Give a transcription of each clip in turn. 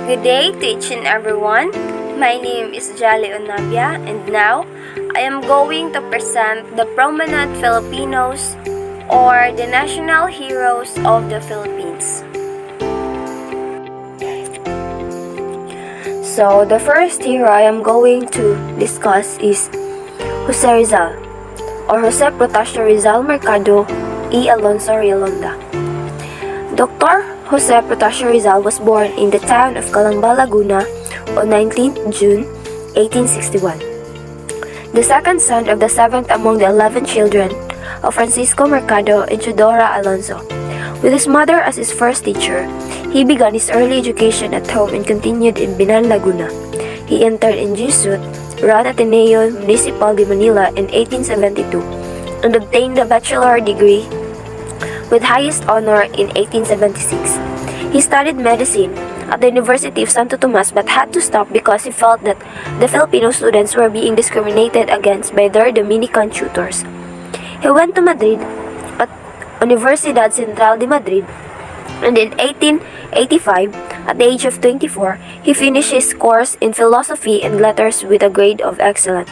Good day to each and everyone. My name is Jali Onabia and now I am going to present the prominent Filipinos or the national heroes of the Philippines. So the first hero I am going to discuss is Jose Rizal or Jose Protasio Rizal Mercado y Alonso Realonda. Dr. Jose Protasio Rizal was born in the town of Calamba, Laguna on 19th June 1861. The second son of the seventh among the 11 children of Francisco Mercado and Chudora Alonso. With his mother as his first teacher, he began his early education at home and continued in Binan, Laguna. He entered in Jesuit Ran Ateneo Municipal de Manila in 1872 and obtained a bachelor degree with highest honor in 1876. He studied medicine at the University of Santo Tomas but had to stop because he felt that the Filipino students were being discriminated against by their Dominican tutors. He went to Madrid at Universidad Central de Madrid, and in 1885, at the age of 24, he finished his course in philosophy and letters with a grade of excellent.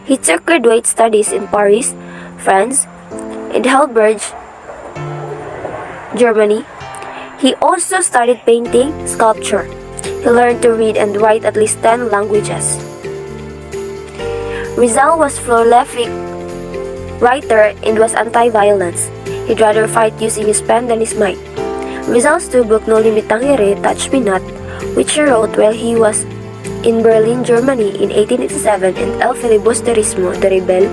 He took graduate studies in Paris, France, and Heidelberg, Germany. He also studied painting, sculpture. He learned to read and write at least 10 languages. Rizal was prolific writer and was anti-violence. He'd rather fight using his pen than his mind. Rizal's two books No Limitang Ere, Touch Me Not, which he wrote while he was in Berlin, Germany in 1887, and El Filibusterismo, The Rebel,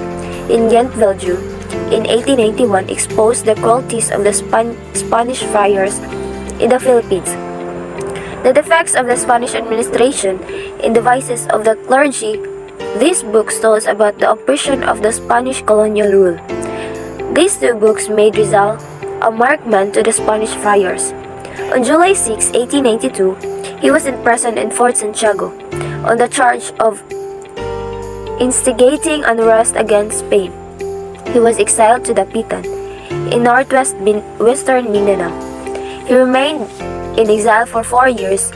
in Ghent, Belgium, in 1891, exposed the cruelties of the Spanish friars in the Philippines, the defects of the Spanish administration, and the vices of the clergy. This book tells about the oppression of the Spanish colonial rule. These two books made Rizal a marked man to the Spanish friars. On July 6, 1892, he was imprisoned in Fort Santiago on the charge of instigating unrest against Spain. He was exiled to Dapitan in western Mindanao. He remained in exile for 4 years,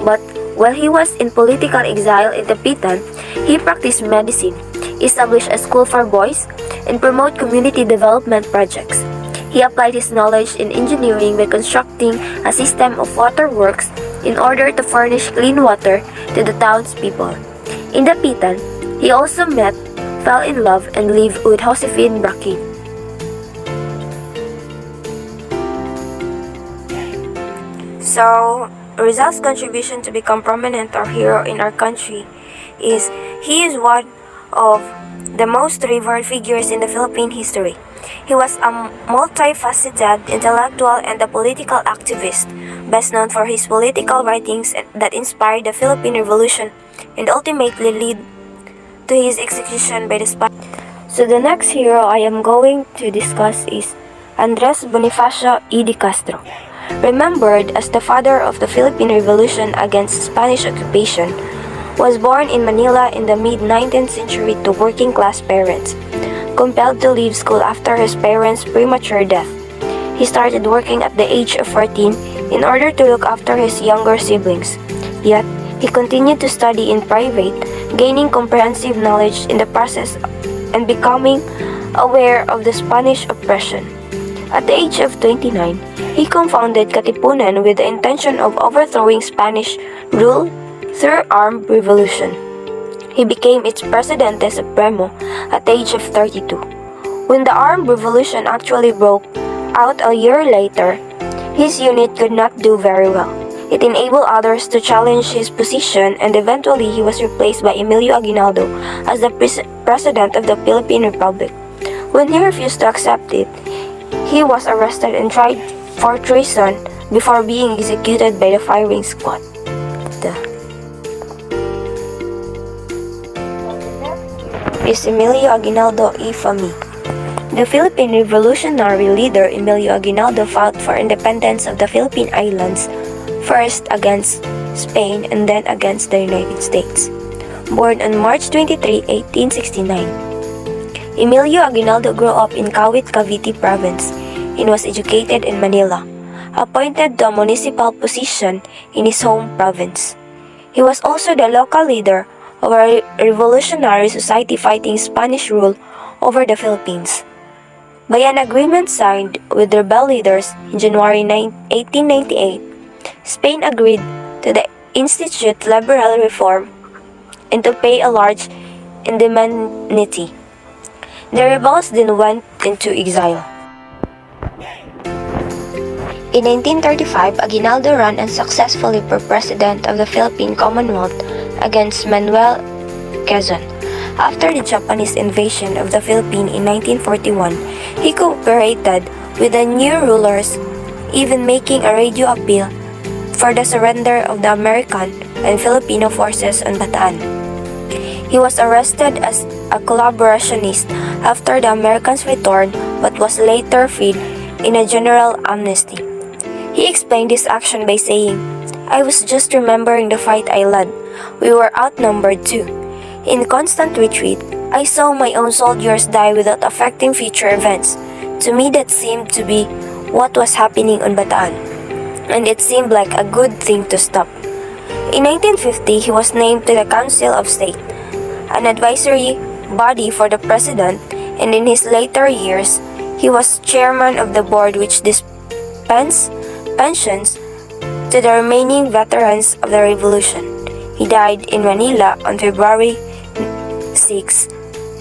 but while he was in political exile in Dapitan, he practiced medicine, established a school for boys, and promoted community development projects. He applied his knowledge in engineering by constructing a system of waterworks in order to furnish clean water to the townspeople. In Dapitan, he also fell in love and lived with Josephine Bracken. So, Rizal's contribution to become prominent or hero in our country is he is one of the most revered figures in the Philippine history. He was a multifaceted intellectual and a political activist, best known for his political writings that inspired the Philippine Revolution and ultimately led to his execution by the Spanish. So the next hero I am going to discuss is Andres Bonifacio E. de Castro. Remembered as the father of the Philippine Revolution against Spanish occupation, was born in Manila in the mid-19th century to working-class parents, compelled to leave school after his parents' premature death. He started working at the age of 14 in order to look after his younger siblings. Yet, he continued to study in private, gaining comprehensive knowledge in the process and becoming aware of the Spanish oppression. At the age of 29, he co-founded Katipunan with the intention of overthrowing Spanish rule through armed revolution. He became its Presidente Supremo at the age of 32. When the armed revolution actually broke out a year later, his unit could not do very well. It enabled others to challenge his position, and eventually he was replaced by Emilio Aguinaldo as the President of the Philippine Republic. When he refused to accept it, he was arrested and tried for treason before being executed by the firing squad. Is Emilio Aguinaldo y Fami. The Philippine revolutionary leader Emilio Aguinaldo fought for independence of the Philippine Islands, first against Spain and then against the United States. Born on March 23, 1869, Emilio Aguinaldo grew up in Kawit, Cavite Province and was educated in Manila. appointed to a municipal position in his home province. He was also the local leader of a revolutionary society fighting Spanish rule over the Philippines. By an agreement signed with rebel leaders in January 1898, Spain agreed to institute liberal reform and to pay a large indemnity. The rebels then went into exile. In 1935, Aguinaldo ran unsuccessfully for president of the Philippine Commonwealth against Manuel Quezon. After the Japanese invasion of the Philippines in 1941, he cooperated with the new rulers, even making a radio appeal for the surrender of the American and Filipino forces on Bataan. He was arrested as a collaborationist after the Americans returned but was later freed in a general amnesty. He explained this action by saying, "I was just remembering the fight I led. We were outnumbered too. In constant retreat, I saw my own soldiers die without affecting future events. To me that seemed to be what was happening on Bataan, and it seemed like a good thing to stop." In 1950, he was named to the Council of State, an advisory body for the president, and in his later years, he was chairman of the board which dispensed pensions to the remaining veterans of the revolution. He died in Manila on February 6,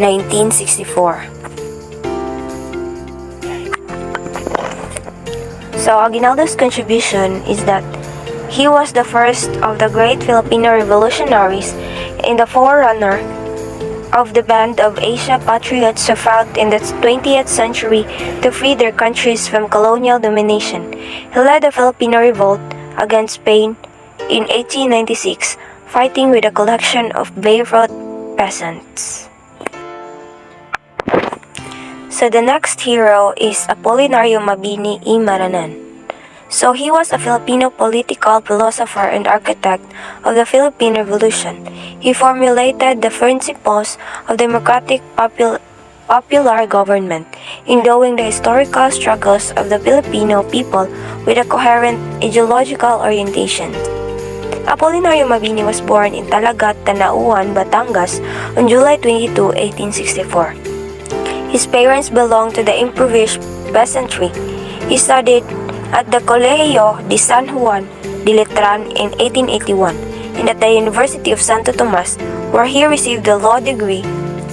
1964. So Aguinaldo's contribution is that he was the first of the great Filipino revolutionaries and the forerunner of the band of Asia patriots who fought in the 20th century to free their countries from colonial domination. He led the Filipino revolt against Spain in 1896, fighting with a collection of barefoot peasants. So the next hero is Apolinario Mabini y Maranan. So he was a Filipino political philosopher and architect of the Philippine Revolution. He formulated the principles of democratic popular government, endowing the historical struggles of the Filipino people with a coherent ideological orientation. Apolinario Mabini was born in Talagat, Tanauan, Batangas on July 22, 1864. His parents belonged to the impoverished peasantry. He studied at the Colegio de San Juan de Letran in 1881 and at the University of Santo Tomas, where he received a law degree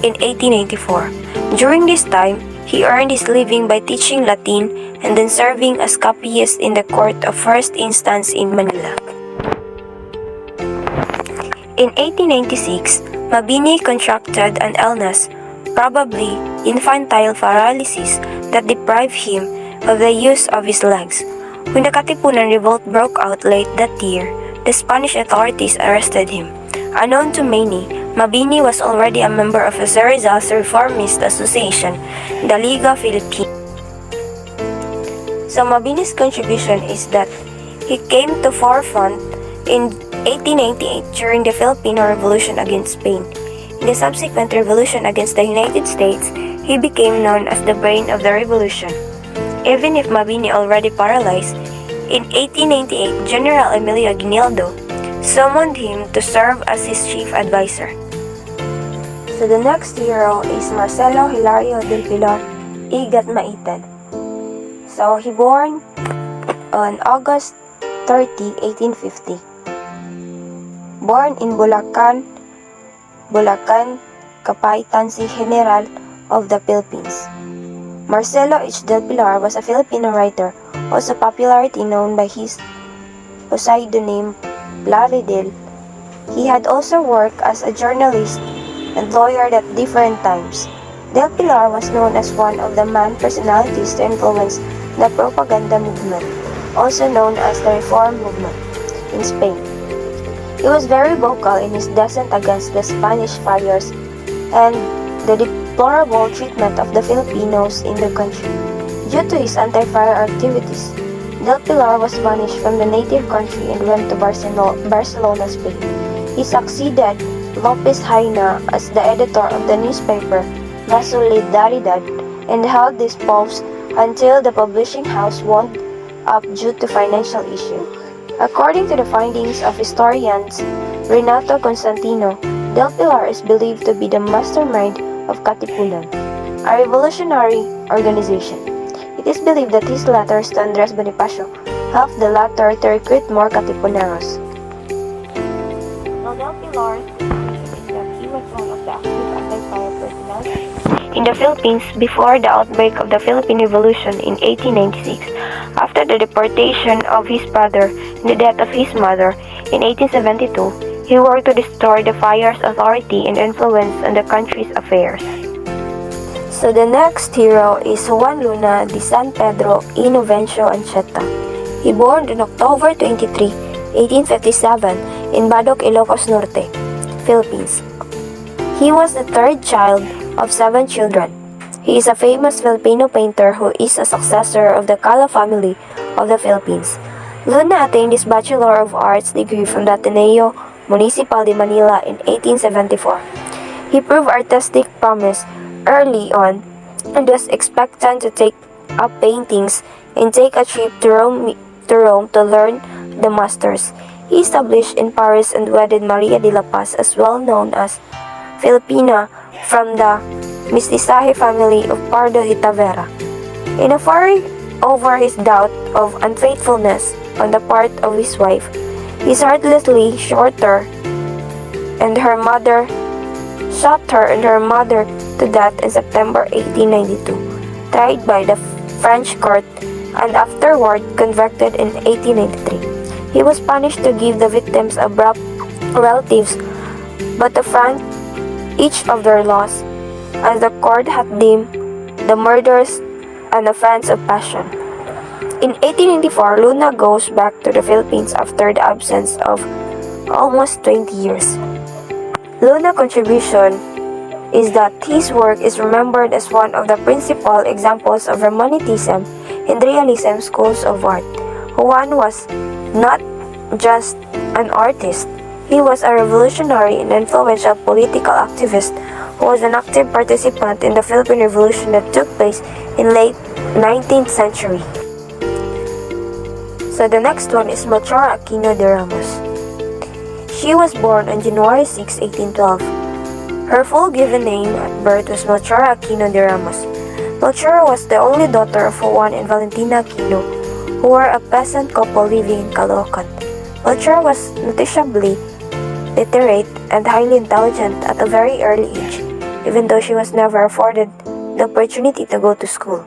in 1884. During this time, he earned his living by teaching Latin and then serving as copyist in the Court of First Instance in Manila. In 1896, Mabini contracted an illness, probably infantile paralysis, that deprived him of the use of his legs. When the Katipunan revolt broke out late that year, the Spanish authorities arrested him. Unknown to many, Mabini was already a member of a Rizal's reformist association, the Liga Filipina. So Mabini's contribution is that he came to forefront in 1898 during the Filipino Revolution against Spain. In the subsequent revolution against the United States, he became known as the brain of the revolution. Even if Mabini already paralyzed, in 1898, General Emilio Aguinaldo summoned him to serve as his chief advisor. So the next hero is Marcelo Hilario del Pilar y Gatmaitan. So he born on August 30, 1850. Born in Bulacan, Kapaitan si General of the Philippines. Marcelo H. del Pilar was a Filipino writer, also popularly known by his pseudonym Plaridel. He had also worked as a journalist and lawyer at different times. Del Pilar was known as one of the main personalities to influence the propaganda movement, also known as the Reform movement, in Spain. He was very vocal in his dissent against the Spanish friars and the deplorable treatment of the Filipinos in the country. Due to his anti-friar activities, Del Pilar was banished from the native country and went to Barcelona, Spain. He succeeded Lopez Haina as the editor of the newspaper La Solidaridad and held this post until the publishing house won up due to financial issue. According to the findings of historians Renato Constantino, Del Pilar is believed to be the mastermind of Katipunan, a revolutionary organization. It is believed that his letters to Andres Bonifacio helped the latter to recruit more Katipuneros. Now, Del Pilar's contribution is that he was one of the active anti-fire personalities in the Philippines before the outbreak of the Philippine Revolution in 1896. After the deportation of his father and the death of his mother in 1872, he worked to destroy the fire's authority and influence on the country's affairs. So the next hero is Juan Luna de San Pedro y Novencio Anchieta. He born on October 23, 1857 in Badok, Ilocos Norte, Philippines. He was the third child of 7 children. He is a famous Filipino painter who is a successor of the Cala family of the Philippines. Luna attained his Bachelor of Arts degree from the Ateneo Municipal de Manila in 1874. He proved artistic promise early on and was expectant to take up paintings and take a trip to Rome to learn the masters. He established in Paris and wedded Maria de la Paz, as well known as Filipina, from the Mestizaje family of Pardo de Tavera. In a fury over his doubt of unfaithfulness on the part of his wife, he heartlessly shot her and her mother to death in September 1892, tried by the French court, and afterward convicted in 1893. He was punished to give the victims abrupt relatives, but to front each of their loss, as the court had deemed the murders an offense of passion. In 1894, Luna goes back to the Philippines after the absence of almost 20 years. Luna's contribution is that his work is remembered as one of the principal examples of Romanticism and Realism schools of art. Juan was not just an artist, he was a revolutionary and influential political activist who was an active participant in the Philippine Revolution that took place in late 19th century. So the next one is Melchora Aquino de Ramos. She was born on January 6, 1812. Her full given name at birth was Melchora Aquino de Ramos. Melchora was the only daughter of Juan and Valentina Aquino, who were a peasant couple living in Caloocan. Melchora was noticeably literate and highly intelligent at a very early age, even though she was never afforded the opportunity to go to school.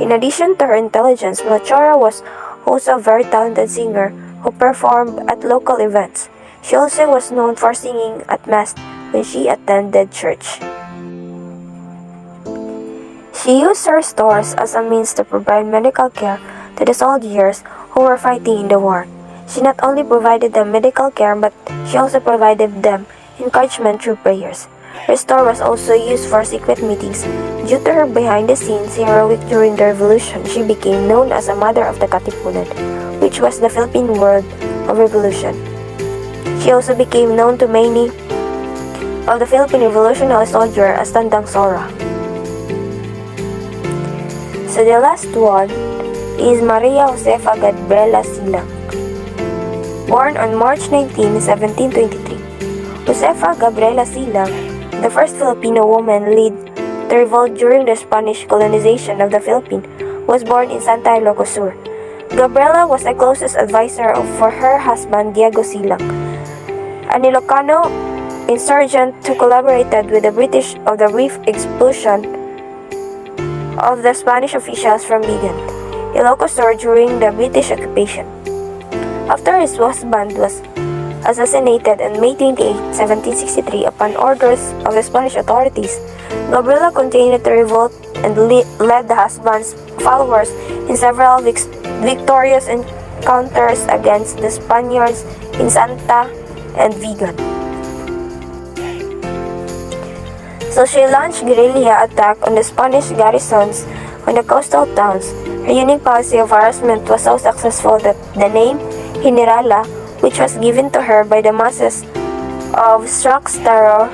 In addition to her intelligence, Melchora was also a very talented singer who performed at local events. She also was known for singing at Mass when she attended church. She used her stores as a means to provide medical care to the soldiers who were fighting in the war. She not only provided them medical care, but she also provided them encouragement through prayers. Her store was also used for secret meetings. Due to her behind-the-scenes heroic during the revolution, she became known as a mother of the Katipunan, which was the Philippine word of revolution. She also became known to many of the Philippine revolutionary soldiers as Tandang Sora. So the last one is Maria Josefa Gabriela Silang. Born on March 19, 1723, Josefa Gabriela Silang, the first Filipino woman lead the revolt during the Spanish colonization of the Philippines, was born in Santa Ilocos Sur. Gabriela was the closest advisor for her husband Diego Silang, an Ilocano insurgent who collaborated with the British of the brief expulsion of the Spanish officials from Ligan, Ilocos Sur during the British occupation. After his husband was assassinated on May 28, 1763 upon orders of the Spanish authorities, Gabriela continued the revolt and led the husband's followers in several victorious encounters against the Spaniards in Santa and Vigan. So she launched guerrilla attack on the Spanish garrisons on the coastal towns. Her unique policy of harassment was so successful that the name Generala, which was given to her by the masses of struck terror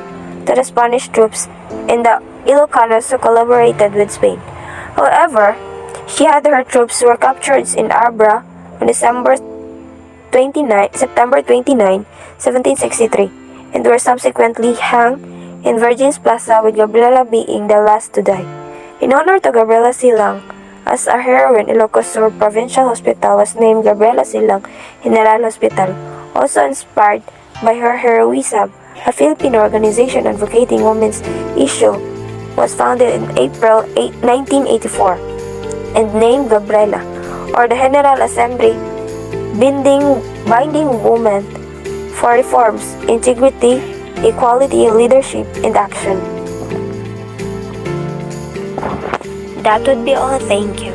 to the Spanish troops and the Ilocanos who collaborated with Spain. However, She had her troops were captured in Abra on September 29, 1763, and were subsequently hanged in Virgin's Plaza, with Gabriela being the last to die. In honor to Gabriela Silang, as a heroine, Ilocos Sur Provincial Hospital was named Gabriela Silang General Hospital, also inspired by her heroism. A Filipino organization advocating women's issue was founded in April 1984 and named Gabriela, or the General Assembly, binding women for reforms, integrity, equality, leadership, and action. That would be all. Thank you.